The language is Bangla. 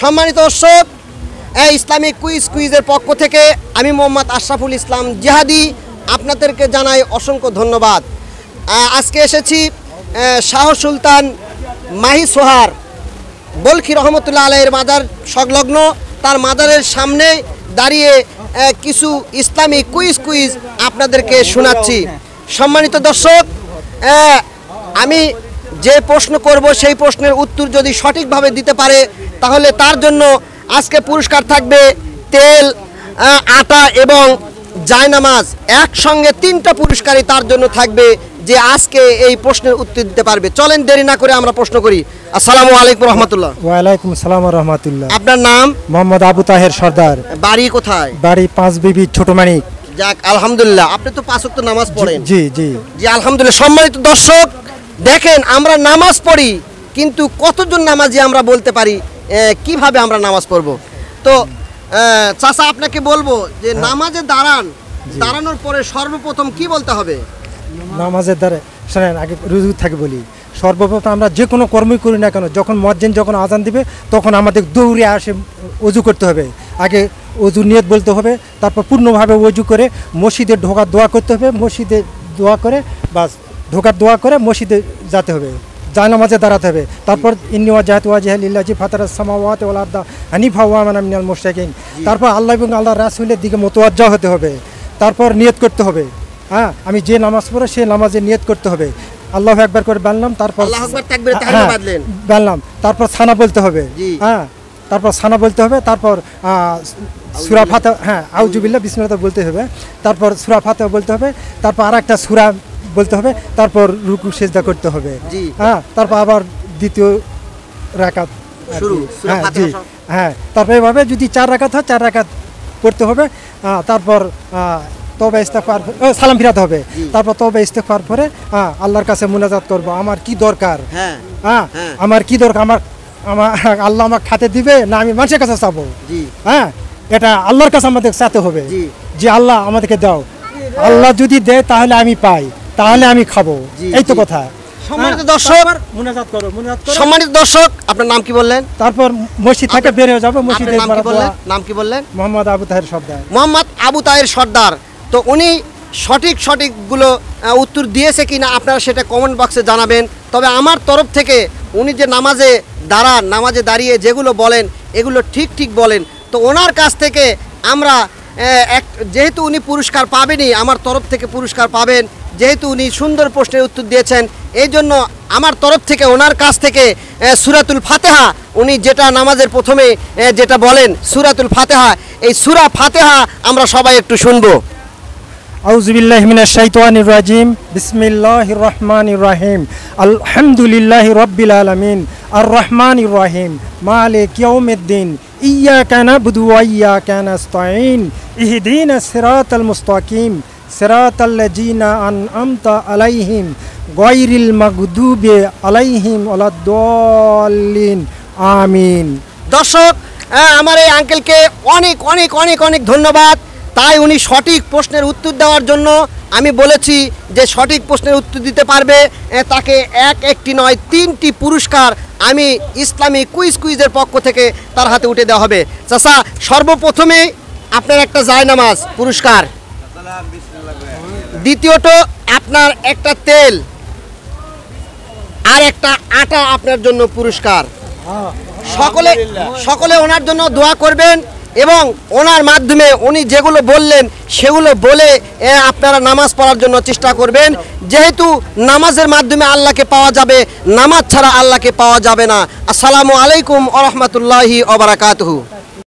সম্মানিত দর্শক, ইসলামিক কুইজের পক্ষ থেকে আমি মোহাম্মদ আশরাফুল ইসলাম জিহাদি আপনাদেরকে জানাই অসংখ্য ধন্যবাদ। আজকে এসেছি শাহ সুলতান মাহি সোহার বলখি রহমতুল্লাহ আলাইহির মাজার সংলগ্ন, তার মাজারের সামনে দাঁড়িয়ে কিছু ইসলামিক কুইজ আপনাদেরকে শোনাচ্ছি। সম্মানিত দর্শক, আমি যে প্রশ্ন করব সেই প্রশ্নের উত্তর যদি সঠিকভাবে দিতে পারে তাহলে তার জন্য আজকে পুরস্কার থাকবে তেল, আটা এবং জায়নামাজ। একসঙ্গে 3টা পুরস্কারই তার জন্য থাকবে যে আজকে এই প্রশ্নের উত্তর দিতে পারবে। চলেন দেরি না করে আমরা প্রশ্ন করি। আসসালামু আলাইকুম রহমতুল্লাহ। ওয়ালাইকুম আসসালাম রহমতুল্লাহ। আপনার নাম? মোহাম্মদ আবু তাহের সর্দার। বাড়ি কোথায়? বাড়ি 5 বিবি ছোট মানিক। যাক আলহামদুলিল্লাহ, আপনি তো 5 ওয়াক্ত নামাজ পড়েন। জি জি জি আলহামদুলিল্লাহ। সম্মানিত দর্শক, দেখেন আমরা নামাজ পড়ি কিন্তু কতজন নামাজি আমরা বলতে পারি কিভাবে আমরা নামাজ পড়ব। তো চাচা আপনাকে বলবো যে নামাজে দাঁড়ানোর পরে সর্বপ্রথম কি বলতে হবে? নামাজের দ্বারা শোনেন, আগে রুজু থাকে বলি। সর্বপ্রথম আমরা যে কোনো কর্মই করি না কেন, যখন মুয়াজ্জিন যখন আজান দিবে তখন আমাদের দৌড়ে আসে ওযু করতে হবে। আগে ওযু নিয়ত বলতে হবে, তারপর পূর্ণভাবে ওযু করে মসজিদে ঢোকার দোয়া করতে হবে। মসজিদে দোয়া করে বাস ঢোকার দোয়া করে মসজিদে যেতে হবে, জায়নামাজে দাঁড়াতে হবে। তারপর ইন্নী ওয়াজহাতু ওয়াজহিয়া লিল্লাযী ফাতারাস সামাওয়াতি ওয়াল আরদা হানিফা ওয়া মা আনা মিনাল মুশরিকিন। তারপর আল্লাহ এবং আল্লাহর রাসূলের দিকে মুতাওয়াজ্জা হতে হবে। তারপর নিয়ত করতে হবে, হ্যাঁ আমি যে নামাজ পড়ে সেই নামাজে নিয়ত করতে হবে। আল্লাহু আকবার করে বানলাম, তারপর আল্লাহু আকবার তাকবীরে তাহরিমা বাঁধলেন, বানলাম, তারপর সানা বলতে হবে। হ্যাঁ তারপর সানা বলতে হবে, তারপর সূরা ফাতিহা, হ্যাঁ আউযু বিল্লাহ বিসমিল্লাহ বলতে হবে, তারপর সূরা ফাতিহা বলতে হবে, তারপর আরেকটা সূরা বলতে হবে, তারপর রুকু সিজদা করতে হবে। হ্যাঁ তারপর আবার দ্বিতীয় রাকাত শুরু। হ্যাঁ জি হ্যাঁ, তারপর এভাবে যদি 4 রাকাত হয় 4 রাকাত পড়তে হবে। তারপর তওবা ইস্তিগফার, সালাম ফিরাতে হবে। তারপর তওবা ইস্তিগফার করে আল্লাহর কাছে মুনাজাত করব, আমার কি দরকার। হ্যাঁ আমার কি দরকার, আমার আল্লাহ আমাকে খাতে দিবে না আমি মানুষের কাছে চাবো। হ্যাঁ এটা আল্লাহর কাছে আমাদের চাইতে হবে যে আল্লাহ আমাদেরকে দাও। আল্লাহ যদি দেয় তাহলে আমি পাই, তাহলে আমি খাবো, এই তো কথা। সম্মানিত দর্শক, সম্মানিত দর্শক, আপনার নাম কি বললেন? তারপর মসজিদ থেকে বের হয়ে যাবো। মসজিদের নাম কি বললেন? মোহাম্মদ আবু তাহের সর্দার। মোহাম্মদ আবু তাহের সর্দার। তো উনি সঠিকগুলো উত্তর দিয়েছে কিনা আপনারা সেটা কমেন্ট বক্সে জানাবেন। তবে আমার তরফ থেকে উনি যে নামাজে দাঁড়িয়ে যেগুলো বলেন এগুলো ঠিক বলেন। তো ওনার কাছ থেকে আমরা যেহেতু উনি পুরস্কার পাবেনই, আমার তরফ থেকে পুরস্কার পাবেন, যেহেতু উনি সুন্দর প্রশ্নের উত্তর দিয়েছেন। এই জন্য আমার তরফ থেকে ওনার কাছ থেকে সূরাতুল ফাতিহা, উনি যেটা নামাজের প্রথমে যেটা বলেন সূরাতুল ফাতিহা, এই সূরা ফাতিহা আমরা সবাই একটু শুনবো। আউযু বিল্লাহি মিনাশ শাইতানির রাজিম, বিসমিল্লাহির রহমানির রহিম, আলহামদুলিল্লাহি রাব্বিল আলামিন, আর রহমানির রহিম, মালিক ইয়াউমিদ্দিন, ইয়্যাকা না'বুদু ওয়া ইয়্যাকা নাস্তাঈন, ইহদিনাস সিরাতাল মুস্তাকিম, সিরাতাল্লাযীনা আন'আমতা আলাইহিম, গায়রিল মাগদুবি আলাইহিম ওয়ালাদ-দাল্লিন, আমিন। দর্শক, আমার এই আঙ্কেলকে অনেক অনেক অনেক অনেক ধন্যবাদ। তাই উনি সঠিক প্রশ্নের উত্তর দেওয়ার জন্য আমি বলেছি যে সঠিক প্রশ্নের উত্তর দিতে পারবে তাকে একটি নয় 3টি পুরস্কার আমি ইসলামিক কুইজের পক্ষ থেকে তার হাতে উঠে দেওয়া হবে। চাচা, সর্বপ্রথমে আপনার একটা জায়নামাজ পুরস্কার, দ্বিতীয়ত আপনার একটা তেল, আর একটা আটা আপনার জন্য পুরস্কার। সকলে ওনার জন্য দোয়া করবেন এবং ওনার মাধ্যমে উনি যেগুলো বললেন সেগুলো বলে আপনারা নামাজ পড়ার জন্য চেষ্টা করবেন। যেহেতু নামাজের মাধ্যমে আল্লাহকে পাওয়া যাবে, নামাজ ছাড়া আল্লাহকে পাওয়া যাবে না। আসসালামু আলাইকুম ওয়া রাহমাতুল্লাহি ওয়া বারাকাতুহু।